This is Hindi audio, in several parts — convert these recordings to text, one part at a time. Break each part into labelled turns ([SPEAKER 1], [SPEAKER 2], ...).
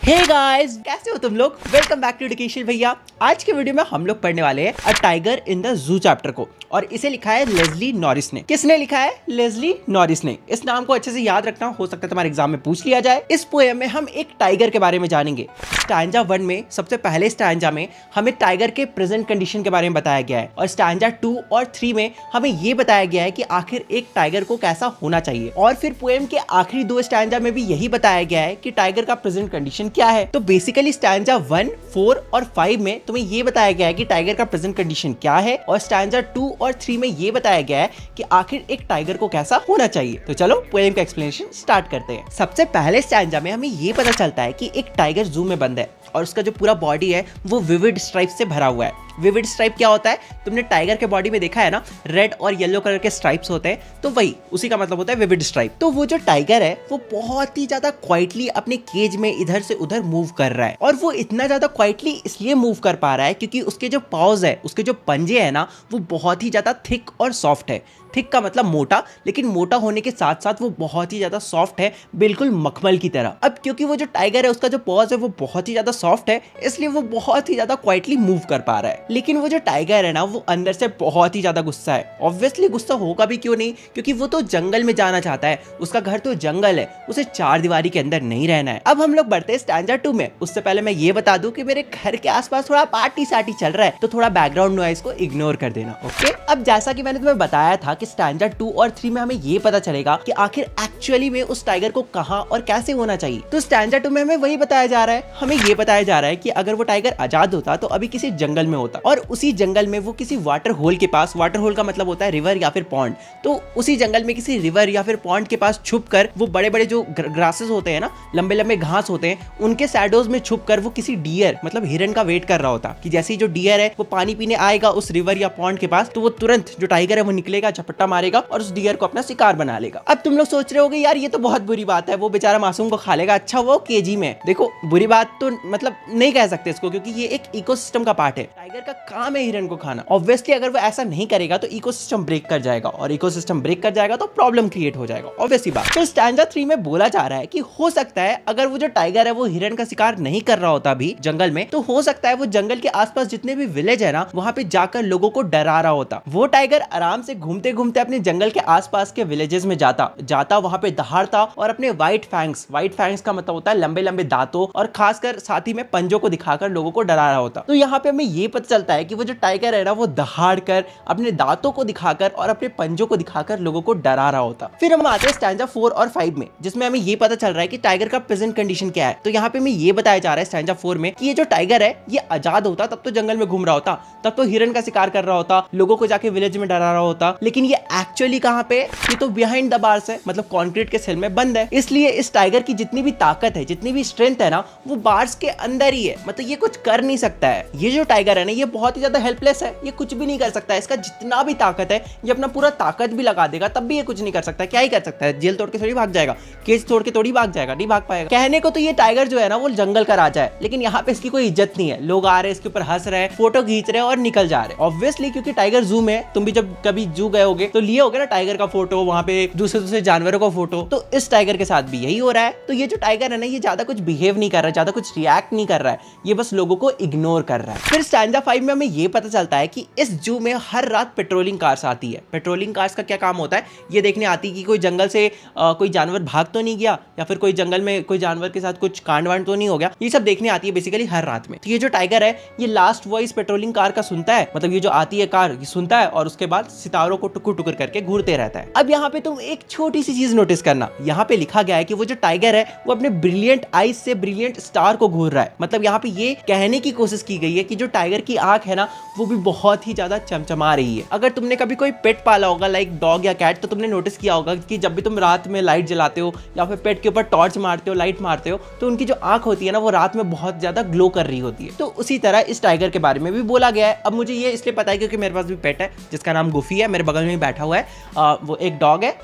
[SPEAKER 1] हे गाइस, कैसे हो तुम लोग। वेलकम बैक टू एजुकेशन भैया। आज के वीडियो में हम लोग पढ़ने वाले हैं a tiger in the zoo chapter को, और इसे लिखा है लेस्ली नॉरिस ने। किसने लिखा है? लेस्ली नॉरिस ने। इस नाम को अच्छे से याद रखना, हो सकता है तुम्हारे एग्जाम में पूछ लिया जाए। इस पोएम में हम एक टाइगर के बारे में जानेंगे। स्टैंजा 1 में सबसे पहले स्टैंजा में हमें टाइगर के प्रेजेंट कंडीशन के बारे में बताया गया है, और स्टैंजा 2 और 3 में हमें ये बताया गया है कि आखिर एक टाइगर को कैसा होना चाहिए। और फिर पोएम के आखिरी 2 स्टैंजा में भी यही बताया गया है कि टाइगर का प्रेजेंट कंडीशन क्या है। तो बेसिकली स्टैंजा 1, 4 और 5 में तुम्हें ये बताया गया है कि टाइगर का प्रेजेंट कंडीशन क्या है, और स्टैंजा 2 और 3 में ये बताया गया है कि आखिर एक टाइगर को कैसा होना चाहिए। तो चलो पोएम का एक्सप्लेनेशन स्टार्ट करते हैं। सबसे पहले स्टैंजा में हमें ये पता चलता है कि एक टाइगर जू में बंद है, और उसका जो पूरा बॉडी है वो विविड स्ट्राइप से भरा हुआ है। विविड स्ट्राइप क्या होता है? तुमने टाइगर के बॉडी में देखा है ना, रेड और येलो कलर के स्ट्राइप्स होते हैं, तो वही उसी का मतलब होता है विविड स्ट्राइप। तो वो जो टाइगर है वो बहुत ही ज्यादा क्वाइटली अपने केज में इधर से उधर मूव कर रहा है, और वो इतना ज्यादा क्वाइटली इसलिए मूव कर पा रहा है क्योंकि उसके जो पाउज है, उसके जो पंजे है ना, वो बहुत ही ज्यादा थिक और सॉफ्ट है। थिक का मतलब मोटा, लेकिन मोटा होने के साथ साथ वो बहुत ही ज्यादा सॉफ्ट है, बिल्कुल मखमल की तरह। अब क्योंकि वो जो टाइगर है उसका जो पॉज है वो बहुत ही ज्यादा सॉफ्ट है, इसलिए वो बहुत ही ज्यादा क्वाइटली मूव कर पा रहा है। लेकिन वो जो टाइगर है ना, वो अंदर से बहुत ही ज्यादा गुस्सा है। ऑब्वियसली गुस्सा होगा भी क्यों नहीं, क्योंकि वो तो जंगल में जाना चाहता है, उसका घर तो जंगल है, उसे 4 दीवारी के अंदर नहीं रहना है। अब हम लोग बढ़ते हैं स्टैंजा 2 में। उससे पहले मैं ये बता दूं कि मेरे घर के आसपास थोड़ा पार्टी सार्टी चल रहा है, तो थोड़ा बैकग्राउंड नॉइज को इग्नोर कर देना, ओके। अब जैसा कि मैंने तुम्हें बताया था कि स्टैंजा 2 और 3 में हमें ये पता चलेगा कि आखिर एक्चुअली में उस टाइगर को कहां और कैसे होना चाहिए। तो स्टैंजा 2 में हमें वही बताया जा रहा है, हमें ये बताया जा रहा है कि अगर वो टाइगर आजाद होता तो अभी किसी जंगल में होता, और उसी जंगल में वो किसी वाटर होल के पास, वाटर होल का मतलब होता है रिवर या फिर पॉन्ड, तो उसी जंगल में किसी रिवर या फिर पॉन्ड के पास छुप कर वो बड़े बड़े जो ग्रासेस होते हैं ना, लंबे लंबे घास होते हैं, उनके शैडोज में छुप कर वो किसी डियर मतलब हिरन का वेट कर रहा होता कि जैसे ही जो डियर है वो पानी पीने आएगा उस रिवर या पॉन्ड के पास, तो वो तुरंत जो टाइगर है वो निकलेगा, झपट्टा मारेगा और उस डियर को अपना शिकार बना लेगा। अब तुम लोग सोच रहे होगे यार ये तो बहुत बुरी बात है, वो बेचारा मासूम को खा लेगा। अच्छा वो केजी में। देखो बुरी बात तो मतलब नहीं कह सकते इसको, क्योंकि ये एक इकोसिस्टम का पार्ट है। टाइगर का काम है हिरन को खाना। ऑब्वियसली अगर वो ऐसा नहीं करेगा तो इकोसिस्टम ब्रेक कर जाएगा, और इकोसिस्टम ब्रेक कर जाएगा तो प्रॉब्लम क्रिएट हो जाएगा, ऑब्वियसली बात। तो स्टैंजा 3 में बोला जा रहा है कि हो सकता है अगर वो जो टाइगर है वो हिरन का शिकार नहीं कर रहा होता भी जंगल में, तो हो सकता है वो जंगल के आसपास जितने भी विलेज है ना, वहां पे जाकर लोगों को डरा रहा होता। वो टाइगर आराम से घूमते घूमते अपने जंगल के आसपास के विलेजेस में जाता वहां पे दहाड़ता, और अपने व्हाइट फैंग्स का मतलब होता है लंबे लंबे दांतों और खासकर साथ ही में पंजों को दिखाकर लोगों को डरा रहा होता। तो यहाँ पे हमें ये पता चलता है कि वो जो टाइगर है ना, वो दहाड़ कर, अपने दांतों को दिखाकर और अपने पंजों को दिखाकर लोगों को डरा रहा होता। फिर हम आते हैं स्टैंजा 4 और 5 में, जिसमें हमें ये पता चल रहा है कि टाइगर का प्रेजेंट कंडीशन क्या है। तो यहाँ पे हमें ये बताया जा रहा है स्टैंजा 4 में कि ये जो टाइगर है ये आजाद होता तब तो जंगल में घूम रहा होता, तब तो हिरन का शिकार कर रहा होता, लोगों को जाके विलेज में डरा रहा होता, लेकिन ये एक्चुअली कहाँ पे, ये तो बिहाइंड द बार्स है, मतलब कंक्रीट के सेल में बंद है। इसलिए इस टाइगर की जितनी भी ताकत है, जितनी भी स्ट्रेंथ है ना, वो बार्स के अंदर ही है, मतलब ये कुछ कर नहीं सकता है। ये जो टाइगर है ना, ये बहुत ही ज्यादा हेल्पलेस है, ये कुछ भी नहीं कर सकता है। इसका जितना भी ताकत है, ये अपना पूरा ताकत भी लगा देगा तब भी ये कुछ नहीं कर सकता। क्या ही कर सकता है? जेल तोड़ के थोड़ी भाग जाएगा, केज तोड़ के थोड़ी भाग जाएगा, नहीं भाग पाएगा। कहने को तो ये टाइगर जो है ना वो जंगल का राजा है, लेकिन यहाँ पे इसकी कोई इज्जत नहीं है। लोग आ रहे हैं इसके ऊपर हंस रहे हैं, फोटो खींच रहे हैं और निकल जा रहे हैं। ऑब्वियसली क्योंकि टाइगर जू में, तुम भी जब कभी जू गए होगे तो लिए होगे ना टाइगर का फोटो, वहां पे दूसरे जानवरों का फोटो, तो इस टाइगर के साथ भी यही हो रहा है। तो ये जो टाइगर है ना, ये ज्यादा कुछ बिहेव नहीं कर रहा है, ज्यादा कुछ रिएक्ट नहीं कर रहा है, ये बस लोगों को इग्नोर कर रहा है। फिर स्टैंजा 5 में हमें ये पता चलता है कि इस जू में हर रात पेट्रोलिंग कार्स आती है। पेट्रोलिंग कार्स का क्या काम होता है? ये देखने आती है कि कोई जंगल से कोई जानवर भाग तो नहीं गया, या फिर कोई जंगल में कोई जानवर के साथ कुछ कांड वांड तो नहीं हो गया। ये सब देखने आती है बेसिकली हर रात में। तो ये जो टाइगर है ये लास्ट वॉइस पेट्रोलिंग कार का सुनता है, मतलब ये जो आती है कार ये सुनता है, और उसके बाद सितारों को टुकुर टुकुर करके घूरते रहता है। अब यहाँ पे तुम एक छोटी सी चीज नोटिस करना, यहाँ पे लिखा गया है कि वो जो टाइगर है वो अपने ब्रिलियंट आईज से ब्रिलियंट स्टार को घूर रहा है। मतलब यहाँ पे ये कहने की कोशिश की गई है कि जो टाइगर की आंख है ना, वो भी बहुत ही ज्यादा चमचमा रही है। अगर तुमने कभी कोई पेट पाला होगा लाइक डॉग या कैट, तो तुमने नोटिस किया होगा कि जब भी तुम रात में लाइट जलाते हो या फिर पेट के ऊपर टॉर्च मारते हो, लाइट मारते हो, तो उनकी जो आंख होती है ना, वो रात में बहुत ज्यादा ग्लो कर रही होती है। तो उसी तरह इस टाइगर के बारे में भी बोला गया है। अब मुझे ये इसलिए पता है क्योंकि मेरे पास भी पेट है जिसका नाम गुफी है, मेरे बगल में बैठा हुआ है। वो एक डॉग है,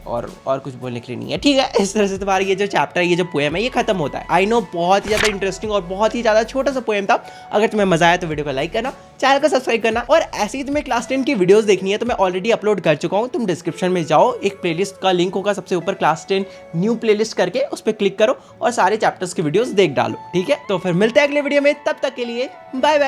[SPEAKER 1] और कुछ बोलने के लिए नहीं है, ठीक है। इस तरह से तुम्हारा ये जो चैप्टर है, ये जो पोएम है, ये खत्म होता है। आई नो बहुत ही ज्यादा इंटरेस्टिंग और बहुत ही ज्यादा छोटा सा पोएम था। अगर तुम्हें मजा आया तो वीडियो को लाइक करना, चैनल को सब्सक्राइब करना, और ऐसे ही तुम्हें क्लास 10 की वीडियोस देखनी है तो मैं ऑलरेडी अपलोड कर चुका हूँ। तुम डिस्क्रिप्शन में जाओ, एक प्लेलिस्ट का लिंक होगा सबसे ऊपर, क्लास 10 न्यू प्लेलिस्ट करके उस पर क्लिक करो और सारे चैप्टर्स की वीडियोस देख डालो, ठीक है। तो फिर मिलते हैं अगले वीडियो में, तब तक के लिए बाय बाय।